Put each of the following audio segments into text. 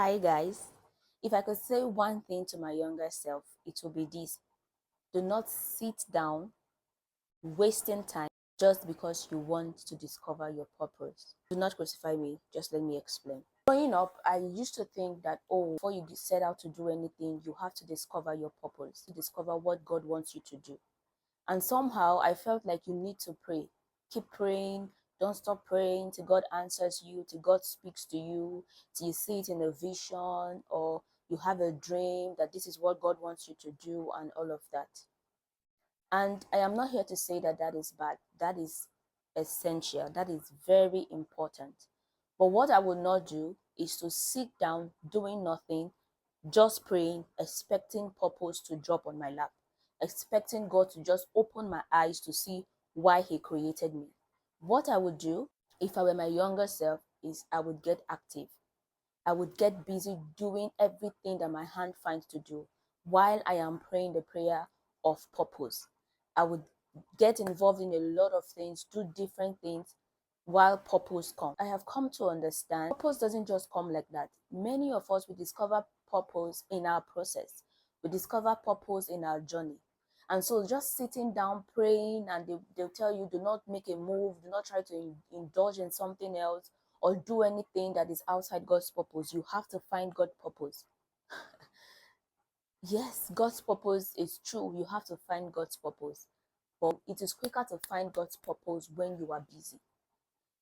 Hi guys, if I could say one thing to my younger self, it would be this. Do not sit down wasting time just because you want to discover your purpose. Do not crucify me, just let me explain. Growing up, I used to think that, before you set out to do anything, you have to discover your purpose, to discover what God wants you to do. And somehow I felt like you need to pray. Keep praying. Don't stop praying till God answers you, till God speaks to you, till you see it in a vision or you have a dream that this is what God wants you to do and all of that. And I am not here to say that that is bad. That is essential. That is very important. But what I will not do is to sit down doing nothing, just praying, expecting purpose to drop on my lap, expecting God to just open my eyes to see why He created me. What I would do if I were my younger self is I would get active. I would get busy doing everything that my hand finds to do while I am praying the prayer of purpose. I would get involved in a lot of things, do different things while purpose comes. I have come to understand purpose doesn't just come like that. Many of us, we discover purpose in our process, we discover purpose in our journey. And so just sitting down praying and they'll tell you, do not make a move, do not try to indulge in something else or do anything that is outside God's purpose. You have to find God's purpose. Yes, God's purpose is true. You have to find God's purpose. But it is quicker to find God's purpose when you are busy.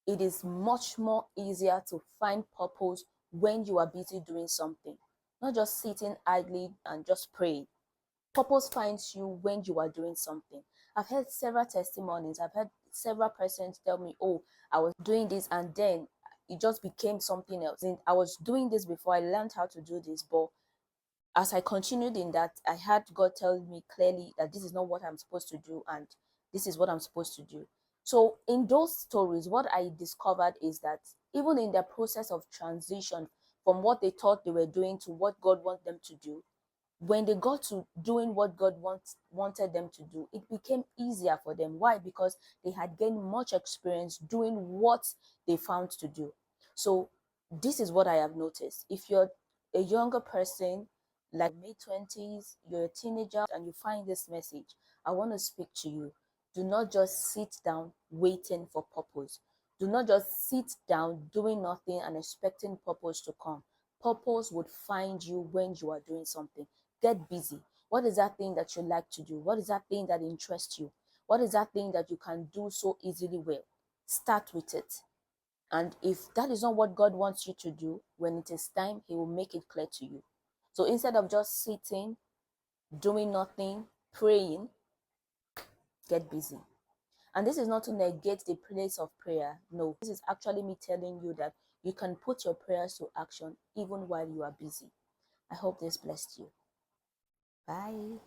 It is much more easier to find purpose when you are busy doing something, not just sitting idly and just praying. Purpose finds you when you are doing something. I've heard several testimonies. I've heard several persons tell me, oh, I was doing this and then it just became something else. And I was doing this before I learned how to do this, but as I continued in that, I had God tell me clearly that this is not what I'm supposed to do and this is what I'm supposed to do. So in those stories, what I discovered is that even in the process of transition from what they thought they were doing to what God wants them to do, when they got to doing what wanted them to do, it became easier for them. Why? Because they had gained much experience doing what they found to do. So this is what I have noticed. If you're a younger person, like mid-20s, you're a teenager and you find this message, I want to speak to you. Do not just sit down waiting for purpose. Do not just sit down doing nothing and expecting purpose to come. Purpose would find you when you are doing something. Get busy. What is that thing that you like to do? What is that thing that interests you? What is that thing that you can do so easily well? Start with it. And if that is not what God wants you to do, when it is time, He will make it clear to you. So instead of just sitting, doing nothing, praying, get busy. And this is not to negate the place of prayer. No, this is actually me telling you that you can put your prayers to action even while you are busy. I hope this blessed you. Bye.